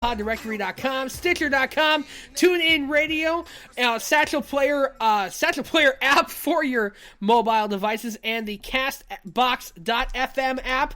PodDirectory.com, Stitcher.com, TuneIn Radio, Satchel Player app for your mobile devices, and the Castbox.fm app.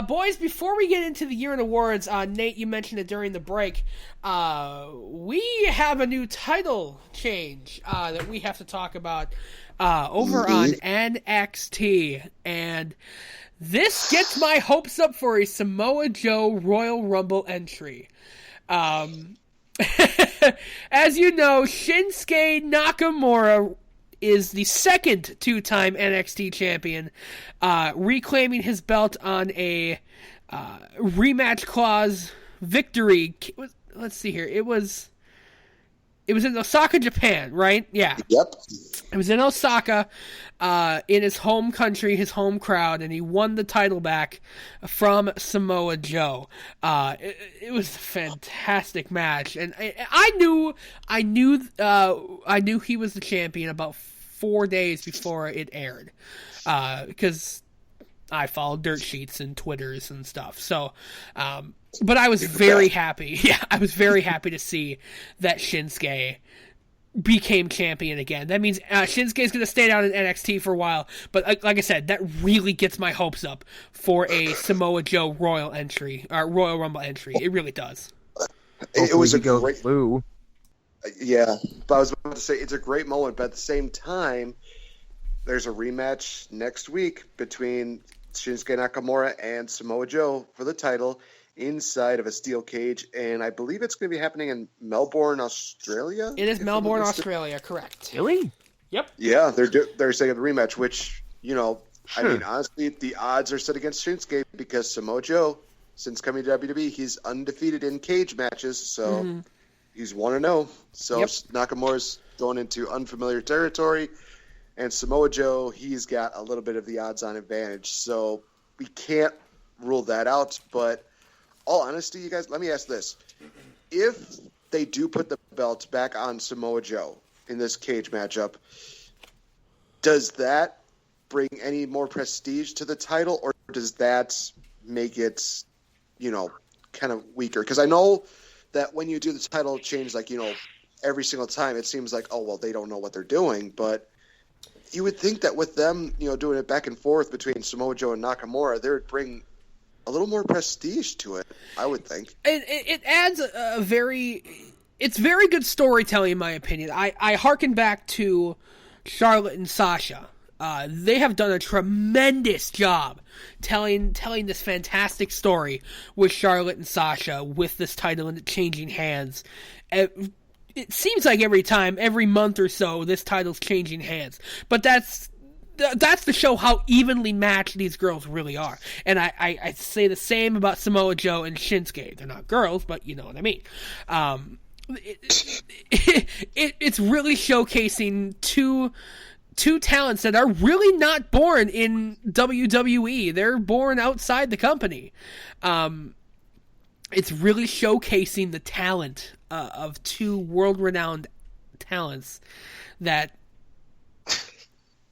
Boys, before we get into the year in awards, Nate, you mentioned it during the break. We have a new title change that we have to talk about over on NXT, and this gets my hopes up for a Samoa Joe Royal Rumble entry. As you know, Shinsuke Nakamura is the second two-time NXT champion, reclaiming his belt on a rematch clause victory. Let's see here. It was in Osaka, Japan, right? Yeah. Yep. It was in Osaka, in his home country, his home crowd, and he won the title back from Samoa Joe. It was a fantastic match, and I knew he was the champion about 4 days before it aired, because I follow dirt sheets and Twitters and stuff. So, but I was very happy. Yeah, I was very happy to see that Shinsuke became champion again. That means Shinsuke's going to stay down in NXT for a while. But like I said, that really gets my hopes up for a Samoa Joe Royal Rumble entry. It really does. It was a great blue. Yeah, but I was about to say it's a great moment. But at the same time, there's a rematch next week between Shinsuke Nakamura and Samoa Joe for the title inside of a steel cage, and I believe it's going to be happening in Melbourne, Australia. It is Melbourne, Australia, correct. Really? Yep. Yeah, they're saying a rematch, which, you know, I mean, honestly, the odds are set against Shinsuke because Samoa Joe, since coming to WWE, he's undefeated in cage matches, so he's 1-0. So Nakamura's going into unfamiliar territory, and Samoa Joe, he's got a little bit of the odds-on advantage. So we can't rule that out, but all honesty, you guys, let me ask this. If they do put the belt back on Samoa Joe in this cage matchup, does that bring any more prestige to the title, or does that make it, you know, kind of weaker? Because I know that when you do the title change, like, you know, every single time, it seems like, oh, well, they don't know what they're doing. But you would think that with them, you know, doing it back and forth between Samoa Joe and Nakamura, they would bring a little more prestige to it, I would think. It adds it's very good storytelling, in my opinion. I hearken back to Charlotte and Sasha. They have done a tremendous job telling this fantastic story with Charlotte and Sasha, with this title and changing hands. It seems like every month or so, this title's changing hands. But that's to show how evenly matched these girls really are. And I say the same about Samoa Joe and Shinsuke. They're not girls, but you know what I mean. It's really showcasing two talents that are really not born in WWE. They're born outside the company. It's really showcasing the talent of two world-renowned talents that,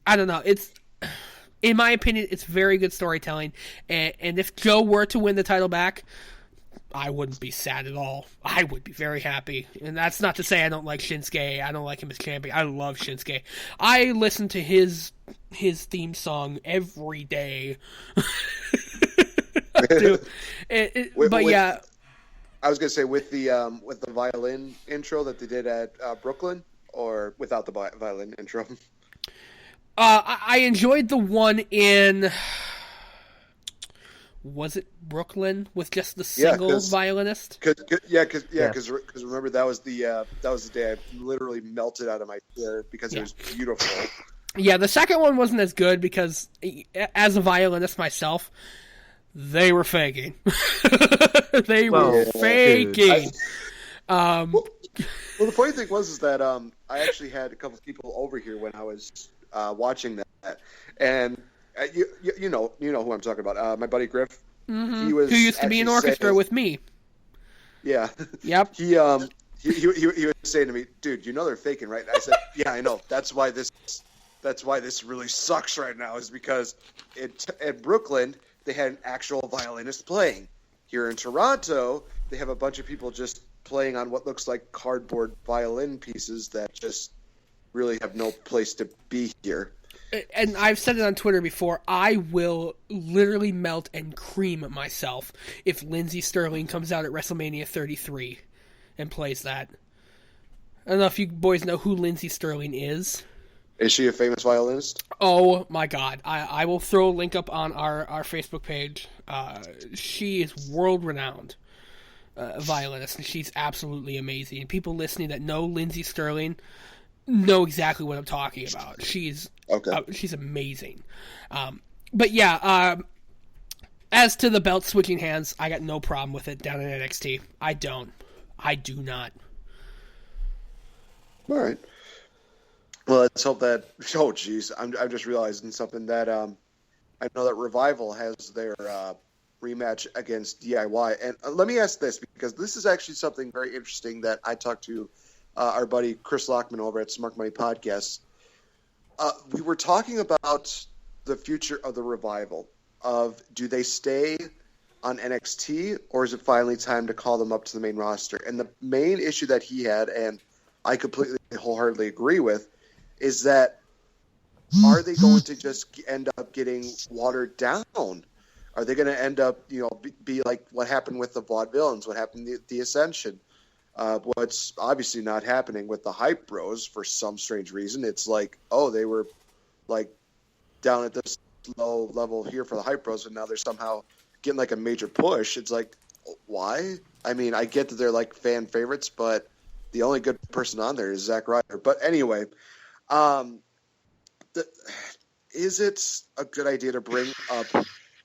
I don't know, it's, in my opinion, it's very good storytelling. And if Joe were to win the title back, I wouldn't be sad at all. I would be very happy. And that's not to say I don't like Shinsuke. I don't like him as champion. I love Shinsuke. I listen to his theme song every day. Yeah. I was gonna say with the violin intro that they did at Brooklyn, or without the violin intro. I enjoyed the one in, was it Brooklyn, with just the single violinist? Because remember that was the day I literally melted out of my chair because it was beautiful. Yeah, the second one wasn't as good because, as a violinist myself, they were faking. They were faking. Well, the funny thing was that I actually had a couple of people over here when I was watching that, and you know who I'm talking about. My buddy Griff. Mm-hmm. Who used to be in orchestra with me. Yeah. Yep. He was saying to me, "Dude, you know they're faking, right?" I said, "Yeah, I know. That's why this really sucks right now, is because at Brooklyn they had an actual violinist playing. Here in Toronto, they have a bunch of people just playing on what looks like cardboard violin pieces that just really have no place to be here. And I've said it on Twitter before, I will literally melt and cream myself if Lindsey Sterling comes out at WrestleMania 33 and plays that. I don't know if you boys know who Lindsey Sterling is. Is she a famous violinist? Oh my god. I will throw a link up on our Facebook page. She is world-renowned violinist, and she's absolutely amazing. People listening that know Lindsey Sterling know exactly what I'm talking about. She's amazing. But yeah, as to the belt switching hands, I got no problem with it down in NXT. I do not. All right. Well, let's hope that. Oh, geez, I'm just realizing something that I know that Revival has their rematch against DIY, and let me ask this because this is actually something very interesting that I talked to our buddy Chris Lockman over at Smart Money Podcast. We were talking about the future of the Revival. Of do they stay on NXT or is it finally time to call them up to the main roster? And the main issue that he had, and I completely wholeheartedly agree with, is that are they going to just end up getting watered down? Are they going to end up, be like what happened with the Vaudevillains, what happened with the Ascension? What's obviously not happening with the Hype Bros for some strange reason. It's like, oh, they were like down at this low level here for the Hype Bros, and now they're somehow getting like a major push. It's like, why? I mean, I get that they're like fan favorites, but the only good person on there is Zack Ryder. But anyway, is it a good idea to bring up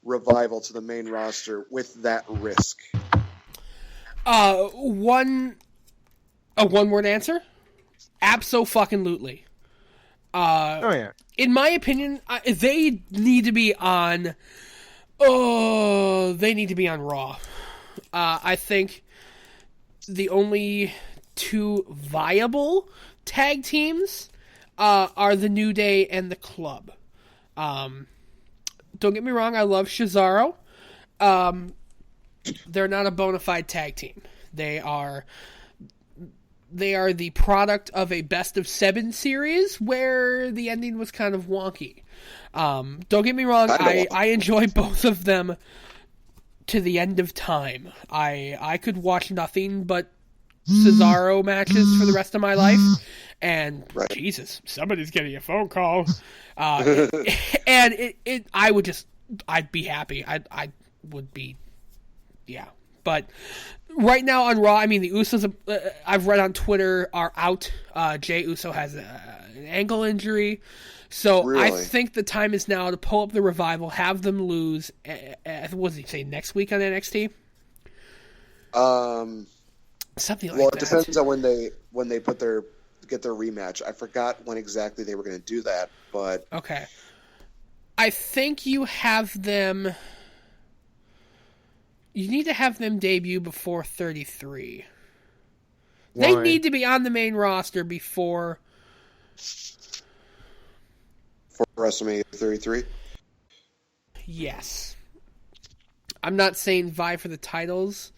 Revival to the main roster with that risk? One word answer? Abso-fucking-lutely. Oh yeah. In my opinion, they need to be on. Oh, they need to be on Raw. I think the only two viable tag teams are the New Day and the Club. Don't get me wrong, I love Cesaro. They're not a bona fide tag team. They are the product of a best of 7 series where the ending was kind of wonky. Don't get me wrong, I enjoy both of them to the end of time. I could watch nothing but Cesaro matches for the rest of my life. And right. Jesus, somebody's getting a phone call. And I'd be happy. I would be, yeah. But right now on Raw, I mean, the Usos, I've read on Twitter, are out. Jey Uso has an ankle injury. So really? I think the time is now to pull up the Revival, have them lose. What does he say, next week on NXT? Something like that. Well, it depends on when they get their rematch. I forgot when exactly they were going to do that, but okay. I think you have them. You need to have them debut before 33. Why? They need to be on the main roster before for WrestleMania 33. Yes. I'm not saying vie for the titles,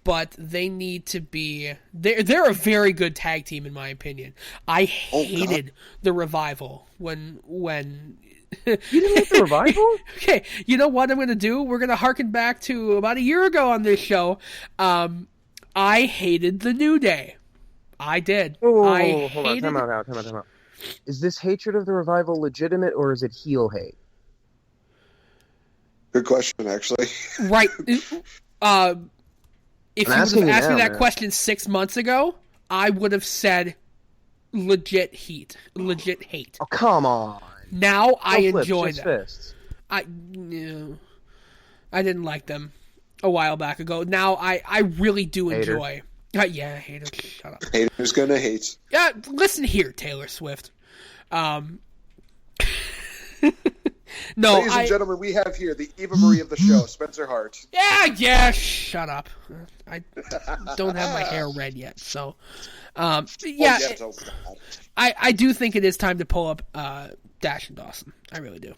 but they need to be. They're a very good tag team in my opinion. I hated the Revival when. You didn't like the Revival? Okay, you know what I'm going to do? We're going to harken back to about a year ago on this show. I hated the New Day. I did. Hold on. Time out. Is this hatred of the Revival legitimate, or is it heel hate? Good question, actually. Right. If you would have asked me that question 6 months ago, I would have said legit hate. Oh, come on. Now I enjoy them. Fists. I didn't like them a while back ago. Now I really do enjoy. Yeah, haters. Shut up. Haters gonna hate. Yeah, listen here, Taylor Swift. No, ladies and gentlemen, we have here the Eva Marie of the show, Spencer Hart. Yeah, shut up. I don't have my hair red yet, so yeah. I do think it is time to pull up Dash and Dawson. I really do.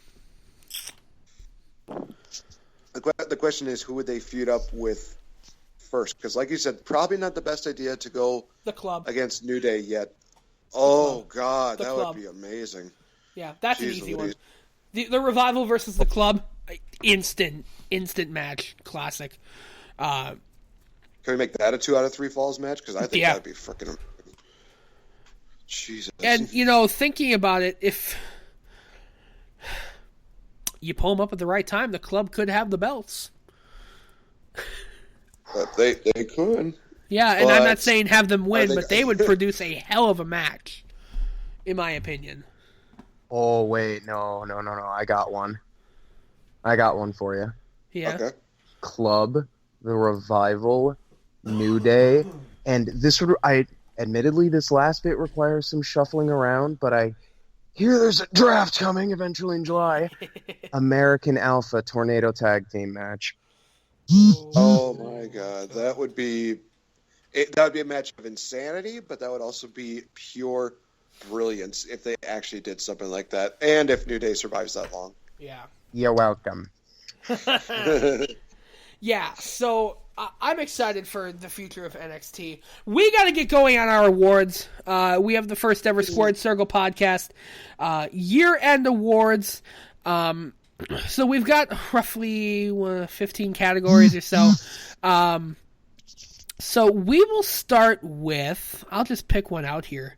The question is, who would they feud up with first? Because, like you said, probably not the best idea to go The Club. against New Day yet. Oh, God, The that Club. would be amazing. Yeah, that's Jeez an easy Louise. one. The Revival versus The Club, instant match, classic. Can we make that a 2 out of 3 falls match? Because I think that'd be freaking amazing. Jesus. And, thinking about it, if you pull them up at the right time, The Club could have the belts. But they could. Yeah, and I'm not saying have them win, think- but they would produce a hell of a match, in my opinion. Oh, wait, no. I got one. I got one for you. Yeah. Okay. Club, The Revival, New Day, and admittedly, this last bit requires some shuffling around, but I hear there's a draft coming eventually in July. American Alpha Tornado Tag Team match. Oh, my God. That would be a match of insanity, but that would also be pure brilliance if they actually did something like that, and if New Day survives that long. Yeah. You're welcome. Yeah, so I'm excited for the future of NXT. We got to get going on our awards. We have the first ever Squared Circle podcast, year-end awards. So we've got roughly 15 categories or so. So we will start with, I'll just pick one out here.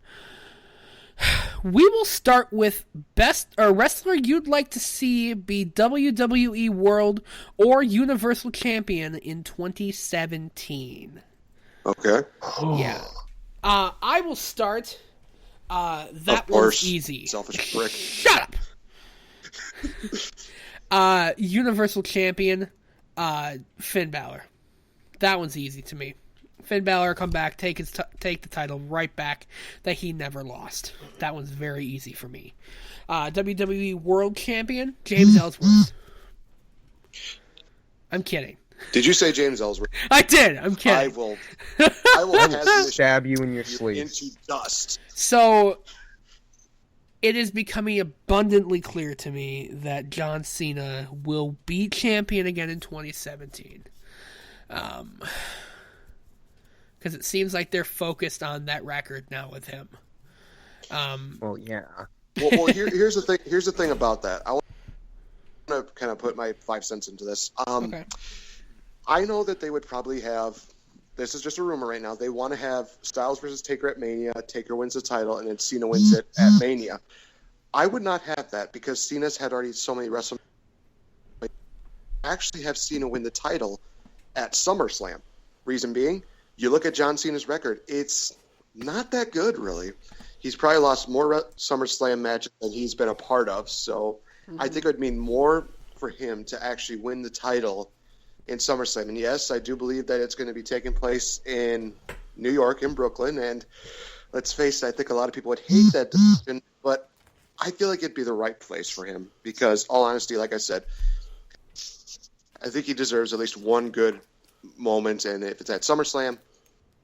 We will start with best or wrestler you'd like to see be WWE World or Universal Champion in 2017. Okay. Yeah. I will start. That Of course. was easy. Selfish prick. Shut up! Universal Champion, Finn Balor. That one's easy to me. Finn Balor come back, take the title right back that he never lost. That one's very easy for me. WWE World Champion, James Ellsworth. I'm kidding. Did you say James Ellsworth? I did. I'm kidding. I will have Stab you in your sleep. into dust. So, it is becoming abundantly clear to me that John Cena will be champion again in 2017. Because it seems like they're focused on that record now with him. Well, yeah. Well, here's the thing. Here's the thing about that. I want to kind of put my 5 cents into this. Okay. I know that they would probably have. This is just a rumor right now. They want to have Styles versus Taker at Mania. Taker wins the title, and then Cena wins it at Mania. I would not have that because Cena's had already so many WrestleMania. Actually, have Cena win the title at SummerSlam. Reason being, you look at John Cena's record; it's not that good, really. He's probably lost more SummerSlam matches than he's been a part of. So I think it would mean more for him to actually win the title in SummerSlam. And yes, I do believe that it's going to be taking place in New York, in Brooklyn. And let's face it, I think a lot of people would hate that decision, but I feel like it'd be the right place for him because, all honesty, like I said, I think he deserves at least one good moment. And if it's at SummerSlam,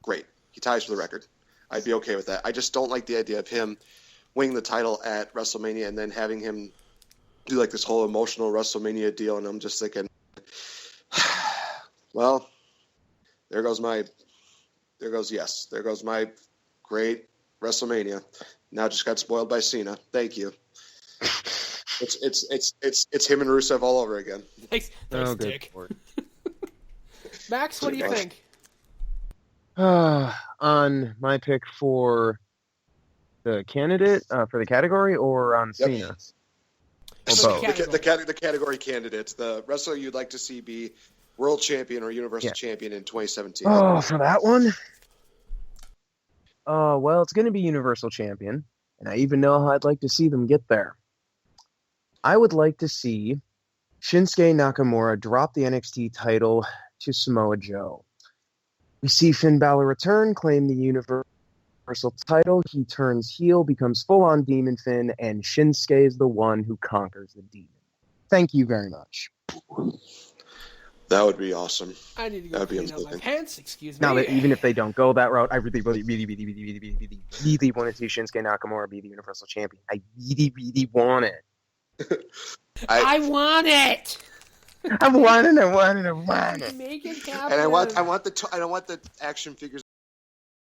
great. He ties for the record. I'd be okay with that. I just don't like the idea of him winning the title at WrestleMania and then having him do like this whole emotional WrestleMania deal. And I'm just thinking, well, there goes my great WrestleMania. Now just got spoiled by Cena. Thank you. It's him and Rusev all over again. Thanks, Dick. Max, what do you think? On my pick for the candidate, for the category, or on Cena? Or both? The category candidates. The wrestler you'd like to see be world champion or universal champion in 2017. Oh, for that one? Well, it's going to be universal champion, and I even know how I'd like to see them get there. I would like to see Shinsuke Nakamura drop the NXT title to Samoa Joe. We see Finn Balor return, claim the universal title. He turns heel, becomes full-on Demon Finn, and Shinsuke is the one who conquers the demon. Thank you very much. That would be awesome. I need to go clean up my pants. Excuse me. Now, even if they don't go that route, I really want to see Shinsuke Nakamura be the universal champion. I really want it. I want it. I'm whining. Make it happen. And I want the action figures